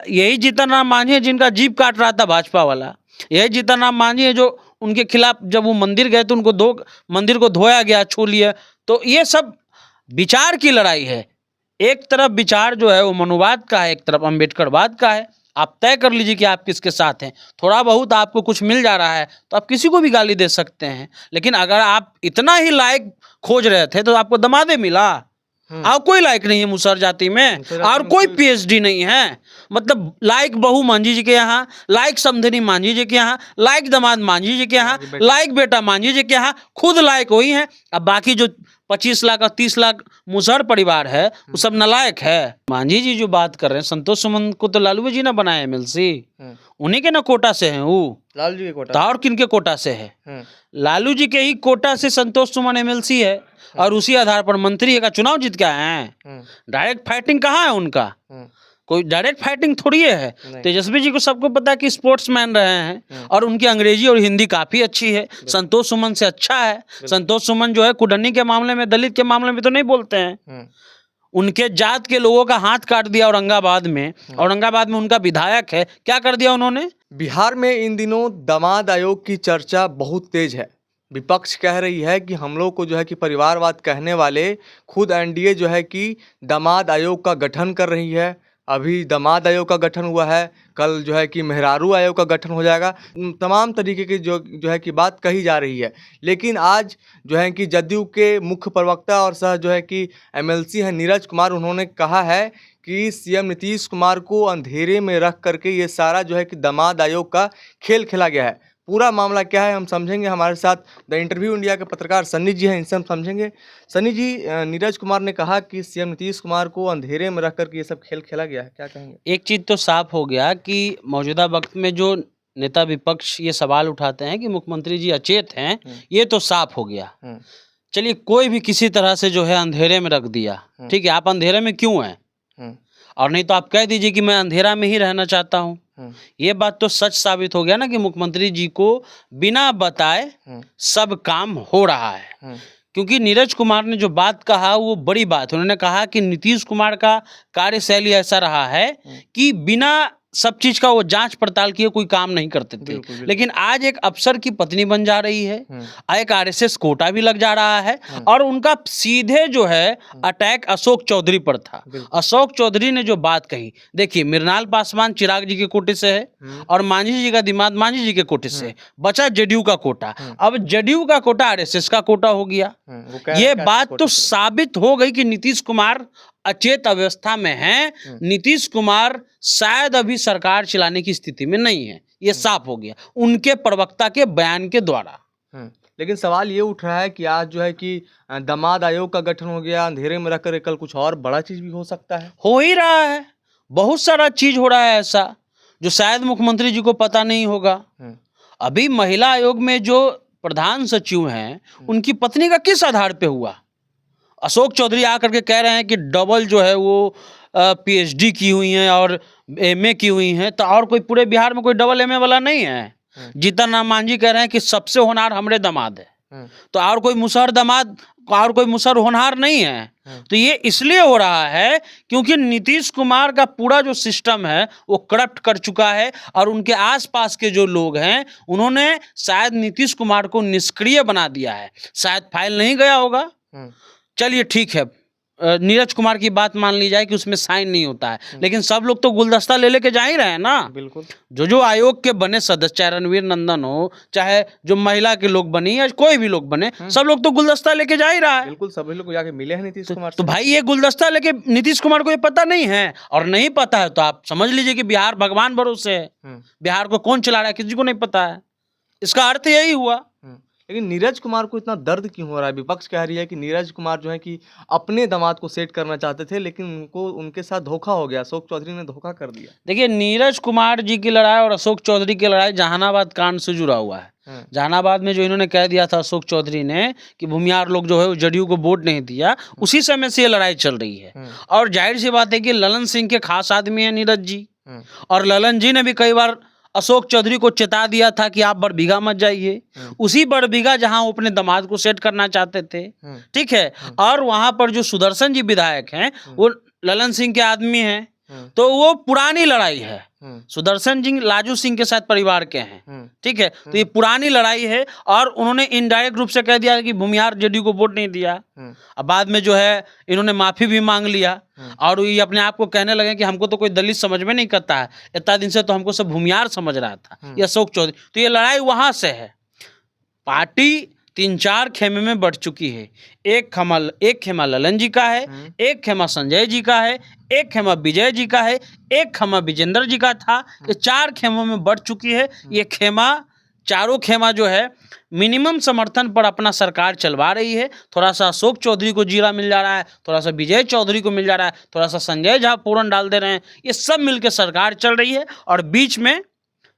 यही जीतन राम मांझी है जिनका जीप काट रहा था भाजपा वाला। यही जीतन राम मांझी है जो उनके खिलाफ जब वो मंदिर गए तो उनको मंदिर को धोया गया, छू लिया। तो ये सब विचार की लड़ाई है। एक तरफ विचार जो है वो मनुवाद का है, एक तरफ अम्बेडकरवाद का है। आप तय कर लीजिए कि आप किसके साथ हैं। थोड़ा बहुत आपको कुछ मिल जा रहा है तो आप किसी को भी गाली दे सकते हैं, लेकिन अगर आप इतना ही लायक खोज रहे थे तो आपको दमादे मिला। और कोई लायक नहीं है मुसहर जाति में, और कोई पीएचडी नहीं है। मतलब लायक बहू मांझी जी के यहाँ, लायक समधनी मांझी जी के यहाँ, लायक दामाद मांझी जी के यहाँ, लायक बेटा मांझी जी के यहाँ, खुद लायक वही है। अब बाकी जो 25 लाख और 30 लाख मुसहर परिवार है वो सब नालायक है। मांझी जी जो बात कर रहे हैं, संतोष सुमन को तो लालू जी ने बनाया एमएलसी, उन्हीं के ना कोटा से हैं वो। लालू जी के कोटा और किन के कोटा से है? लालू जी के ही कोटा से संतोष सुमन एमएलसी है और उसी आधार पर मंत्री का चुनाव जीत के आए हैं। डायरेक्ट फाइटिंग कहाँ है उनका? कोई डायरेक्ट फाइटिंग थोड़ी है। तेजस्वी जी को सबको पता है कि स्पोर्ट्समैन रहे हैं और उनकी अंग्रेजी और हिंदी काफी अच्छी है, संतोष सुमन से अच्छा है। संतोष सुमन जो है कुडन्नी के मामले में, दलित के मामले में तो नहीं बोलते हैं। उनके जात के लोगों का हाथ काट दिया औरंगाबाद में, औरंगाबाद में उनका विधायक है, क्या कर दिया उन्होंने? बिहार में इन दिनों दामाद आयोग की चर्चा बहुत तेज है। विपक्ष कह रही है कि हम लोग को जो है कि परिवारवाद कहने वाले खुद एनडीए जो है कि दामाद आयोग का गठन कर रही है। अभी दामाद आयोग का गठन हुआ है, कल जो है कि मेहरारू आयोग का गठन हो जाएगा। तमाम तरीके की जो है कि बात कही जा रही है। लेकिन आज जो है कि जदयू के मुख्य प्रवक्ता और सह जो है कि एमएलसी हैं नीरज कुमार, उन्होंने कहा है कि सीएम नीतीश कुमार को अंधेरे में रख करके ये सारा जो है कि दामाद आयोग का खेल खेला गया है। पूरा मामला क्या है हम समझेंगे। हमारे साथ द इंटरव्यू इंडिया के पत्रकार सन्नी जी हैं, इनसे हम समझेंगे। सन्नी जी, नीरज कुमार ने कहा कि सीएम नीतीश कुमार को अंधेरे में रख करके ये सब खेल खेला गया है, क्या कहेंगे? एक चीज तो साफ हो गया कि मौजूदा वक्त में जो नेता विपक्ष ये सवाल उठाते हैं कि मुख्यमंत्री जी अचेत हैं, ये तो साफ हो गया। चलिए, कोई भी किसी तरह से जो है अंधेरे में रख दिया, ठीक है, आप अंधेरे में क्यों हैं? और नहीं तो आप कह दीजिए कि मैं अंधेरा में ही रहना चाहता हूँ। ये बात तो सच साबित हो गया ना कि मुख्यमंत्री जी को बिना बताए सब काम हो रहा है। क्योंकि नीरज कुमार ने जो बात कहा वो बड़ी बात है। उन्होंने कहा कि नीतीश कुमार का कार्यशैली ऐसा रहा है कि बिना सब चीज का वो जांच पड़ताल किए कोई काम नहीं करते थे। लेकिन आज एक अफसर की पत्नी बन जा रही है, एक आरएसएस कोटा भी लग जा रहा है, और उनका सीधे जो है अटैक अशोक चौधरी पर था। अशोक चौधरी ने जो बात कही, देखिए मृणाल पासवान चिराग जी के कोटे से है और मांझी जी का दिमाग मांझी जी के कोटे से, बचा जेडीयू का कोटा। अब जेडीयू का कोटा आरएसएस का कोटा हो गया। ये बात तो साबित हो गई कि नीतीश कुमार अचेत अवस्था में हैं। नीतीश कुमार शायद अभी सरकार चलाने की स्थिति में नहीं है, ये साफ हो गया उनके प्रवक्ता के बयान के द्वारा। लेकिन सवाल ये उठ रहा है कि आज जो है कि दामाद आयोग का गठन हो गया, अंधेरे में रखकर कल कुछ और बड़ा चीज भी हो सकता है। हो ही रहा है, बहुत सारा चीज हो रहा है ऐसा जो शायद मुख्यमंत्री जी को पता नहीं होगा। अभी महिला आयोग में जो प्रधान सचिव हैं, उनकी पत्नी का किस आधार पे हुआ? अशोक चौधरी आकर के कह रहे हैं कि डबल जो है वो पीएचडी की हुई हैं और एमए की हुई हैं, तो और कोई पूरे बिहार में कोई डबल एमए वाला नहीं है। जीतन राम मांझी कह रहे हैं कि सबसे होनहार हमरे दामाद है, तो और कोई मुसहर दामाद और कोई मुसहर होनहार नहीं है। तो ये इसलिए हो रहा है क्योंकि नीतीश कुमार का पूरा जो सिस्टम है वो करप्ट कर चुका है, और उनके आसपास के जो लोग हैं उन्होंने शायद नीतीश कुमार को निष्क्रिय बना दिया है। शायद फाइल नहीं गया होगा, चलिए ठीक है, नीरज कुमार की बात मान ली जाए कि उसमें साइन नहीं होता है, लेकिन सब लोग तो गुलदस्ता ले लेके जा ही रहे हैं ना। बिल्कुल, जो आयोग के बने सदस्य, चाहे रणवीर नंदन हो, चाहे जो महिला के लोग बने या कोई भी लोग बने, सब लोग तो गुलदस्ता लेके जा ही रहा है। बिल्कुल, सभी लोग जाके मिले हैं नीतीश कुमार से। तो भाई ये गुलदस्ता लेके नीतीश कुमार को ये पता नहीं है, और नहीं पता है तो आप समझ लीजिए कि बिहार भगवान भरोसे है। बिहार को कौन चला रहा है किसी को नहीं पता है, इसका अर्थ यही हुआ। लेकिन नीरज कुमार को इतना दर्द क्यों हो रहा है? विपक्ष कह रही है कि नीरज कुमार जो है कि अपने दामाद को सेट करना चाहते थे, लेकिन उनको उनके साथ धोखा हो गया, अशोक चौधरी ने धोखा कर दिया। देखिए, नीरज कुमार जी की लड़ाई और अशोक चौधरी की लड़ाई जहानाबाद कांड से जुड़ा हुआ है। जहानाबाद में जो इन्होंने कह दिया था अशोक चौधरी ने कि भूमिहार लोग जो है वो जदयू को वोट नहीं दिया, उसी समय से ये लड़ाई चल रही है। और जाहिर सी बात है कि ललन सिंह के खास आदमी है नीरज जी, और ललन जी ने भी कई बार अशोक चौधरी को चेता दिया था कि आप बड़बीघा मत जाइए। उसी बड़बीघा जहां वो अपने दामाद को सेट करना चाहते थे, ठीक है, और वहां पर जो सुदर्शन जी विधायक हैं वो ललन सिंह के आदमी हैं। तो वो पुरानी लड़ाई है। सुदर्शन सिंह लाजू सिंह के साथ परिवार के हैं, ठीक है। तो ये पुरानी लड़ाई है और उन्होंने इनडायरेक्ट रूप से कह दिया कि भूमिहार जेडीयू को वोट नहीं दिया। अब बाद में जो है इन्होंने माफी भी मांग लिया और ये अपने आप को कहने लगे कि हमको तो कोई दलित समझ में नहीं करता है, इतना दिन से तो हमको सब भूमिहार समझ रहा था, ये अशोक चौधरी। तो ये लड़ाई वहां से है। पार्टी 3-4 खेमे में बढ़ चुकी है। एक खेमा ललन जी का है, एक खेमा संजय जी का है, एक खेमा विजय जी का है, एक खेमा विजेंद्र जी का था। ये 4 खेमों में बढ़ चुकी है। ये चारों खेमा जो है मिनिमम समर्थन पर अपना सरकार चलवा रही है। थोड़ा सा अशोक चौधरी को जीरा मिल जा रहा है, थोड़ा सा विजय चौधरी को मिल जा रहा है, थोड़ा सा संजय झा पूरन डाल दे रहे हैं। ये सब मिलकर सरकार चल रही है और बीच में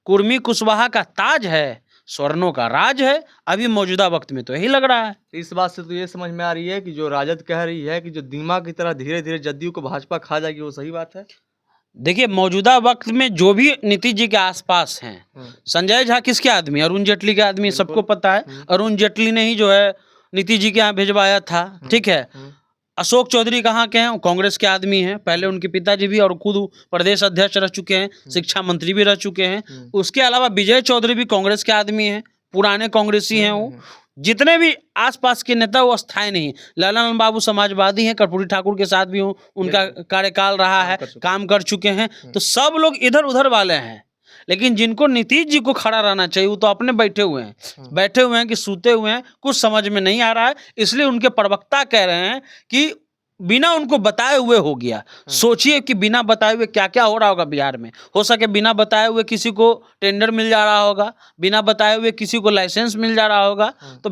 कुर्मी कुशवाहा का ताज है, स्वर्णों का राज है। अभी मौजूदा वक्त में तो यही लग रहा है। इस बात से तो ये समझ में आ रही है कि जो राजद कह रही है कि जो दीमा की तरह धीरे धीरे जदयू को भाजपा खा जाएगी, वो सही बात है। देखिए, मौजूदा वक्त में जो भी नीतीश जी के आसपास हैं, संजय झा किसके आदमी, अरुण जेटली के आदमी, सबको पता है। अरुण जेटली ने ही जो है नीतीश जी के यहाँ भिजवाया था, ठीक है। अशोक चौधरी कहाँ के हैं, कांग्रेस के आदमी हैं। पहले उनके पिताजी भी और खुद प्रदेश अध्यक्ष रह चुके हैं, शिक्षा मंत्री भी रह चुके हैं। उसके अलावा विजय चौधरी भी कांग्रेस के आदमी हैं, पुराने कांग्रेसी हैं वो। जितने भी आसपास के नेता वो स्थायी नहीं। ललन बाबू समाजवादी हैं, कर्पूरी ठाकुर के साथ भी उनका कार्यकाल रहा है, काम कर चुके हैं। तो सब लोग इधर उधर वाले हैं। लेकिन जिनको नीतीश जी को खड़ा रहना चाहिए वो तो अपने बैठे हुए हैं कि सूते हुए हैं, कुछ समझ में नहीं आ रहा है। इसलिए उनके प्रवक्ता कह रहे हैं कि बिना उनको बताए हुए हो गया। सोचिए कि बिना बताए हुए क्या क्या हो रहा होगा बिहार में। हो सके बिना बताए हुए किसी को टेंडर मिल जा रहा होगा, बिना बताए हुए किसी को लाइसेंस मिल जा रहा होगा। तो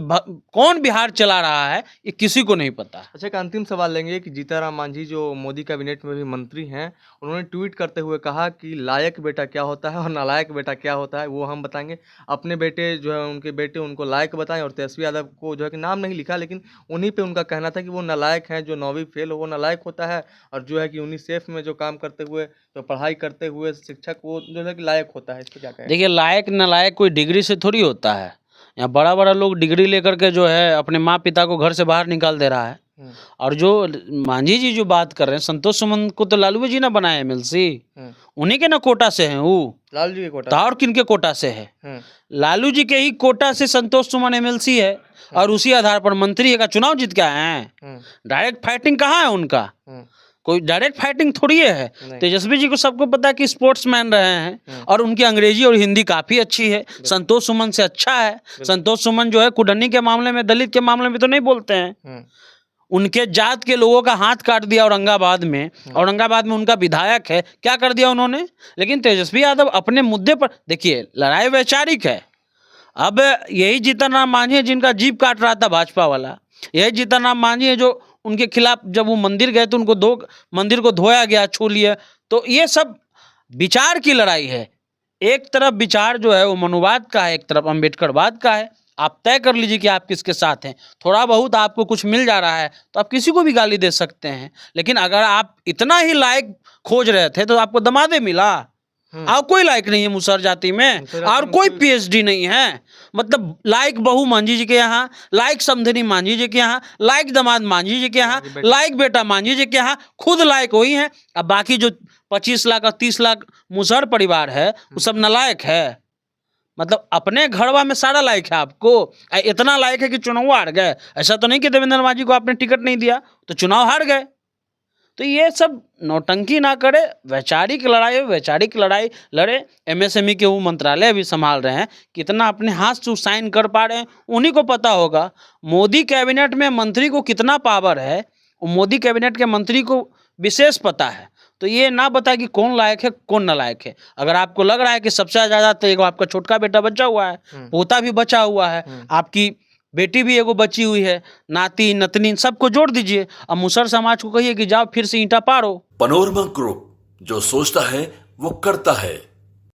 कौन बिहार चला रहा है ये किसी को नहीं पता। अच्छा, एक अंतिम सवाल लेंगे कि जीतन मांझी जो मोदी कैबिनेट में भी मंत्री हैं, उन्होंने ट्वीट करते हुए कहा कि लायक बेटा क्या होता है और नालायक बेटा क्या होता है वो हम बताएंगे। अपने बेटे जो है उनके बेटे उनको लायक बताएं और तेजस्वी यादव को जो है कि नाम नहीं लिखा, लेकिन उन्हीं पे उनका कहना था कि वो नालायक हैं। जो 9वीं फेल हो वो नालायक होता है और जो है कि यूनिसेफ में जो काम करते हुए, जो पढ़ाई करते हुए शिक्षक, वो जो है कि लायक होता है। इस पर क्या कहें? देखिए, लायक नालायक कोई डिग्री से थोड़ी होता है। यहाँ बड़ा बड़ा लोग डिग्री लेकर के जो है अपने माँ पिता को घर से बाहर निकाल दे रहा है। और जो मांझी जी जो बात कर रहे हैं, संतोष सुमन को तो लालू जी ना बनाए एमएलसी, उन्हीं के ना कोटा से हैं वो। लालू जी के कोटा और किनके कोटा से है? लालू जी के ही कोटा से संतोष सुमन एमएलसी है और उसी आधार पर मंत्री का चुनाव जीत के आए हैं। डायरेक्ट फाइटिंग कहाँ है उनका? कोई डायरेक्ट फाइटिंग थोड़ी है। तेजस्वी जी को सबको पता है कि स्पोर्ट्समैन रहे हैं और उनकी अंग्रेजी और हिंदी काफी अच्छी है, संतोष सुमन से अच्छा है। संतोष सुमन जो है कुडन्नी के मामले में, दलित के मामले में तो नहीं बोलते हैं। उनके जात के लोगों का हाथ काट दिया औरंगाबाद में, औरंगाबाद में उनका विधायक है, क्या कर दिया उन्होंने। लेकिन तेजस्वी यादव अपने मुद्दे पर, देखिए लड़ाई वैचारिक है। अब यही जीतन राम मांझी है जिनका जीप काट रहा था भाजपा वाला, यही जीतन राम मांझी है जो उनके खिलाफ जब वो मंदिर गए तो उनको मंदिर को धोया गया, छू लिया। तो ये सब विचार की लड़ाई है। एक तरफ विचार जो है वो मनुवाद का है, एक तरफ अम्बेडकरवाद का है। आप तय कर लीजिए कि आप किसके साथ हैं। थोड़ा बहुत आपको कुछ मिल जा रहा है तो आप किसी को भी गाली दे सकते हैं, लेकिन अगर आप इतना ही लायक खोज रहे थे तो आपको दमादे मिला। और कोई लायक नहीं है मुसहर जाति में, और कोई पीएचडी नहीं है। मतलब लायक बहू मांझी जी के यहाँ, लायक समधनी मांझी जी के यहाँ, लायक दामाद मांझी जी के यहाँ, लायक बेटा मांझी जी के यहाँ, खुद लायक वही है। अब बाकी जो 25 लाख और 30 लाख मुसहर परिवार है वो सब नालायक है। मतलब अपने घरवा में सारा लायक है आपको, इतना लायक है कि चुनाव हार गए। ऐसा तो नहीं कि देवेंद्र मांझी को आपने टिकट नहीं दिया तो चुनाव हार गए। तो ये सब नौटंकी ना करे, वैचारिक लड़ाई, वैचारिक लड़ाई लड़े। एमएसएमई के वो मंत्रालय भी संभाल रहे हैं, कितना अपने हाथ से साइन कर पा रहे हैं उन्हीं को पता होगा। मोदी कैबिनेट में मंत्री को कितना पावर है, मोदी कैबिनेट के मंत्री को विशेष पता है। तो ये ना बता कि कौन लायक है कौन नालायक है। अगर आपको लग रहा है कि सबसे ज़्यादा तो एक आपका छोटका बेटा बचा हुआ है, पोता भी बचा हुआ है, आपकी बेटी भी एगो बची हुई है, नाती नतनी, सबको जोड़ दीजिए। अब मुसहर समाज को कहिए कि जाओ फिर से ईंटा पारो। पनोरमा ग्रुप, जो सोचता है वो करता है।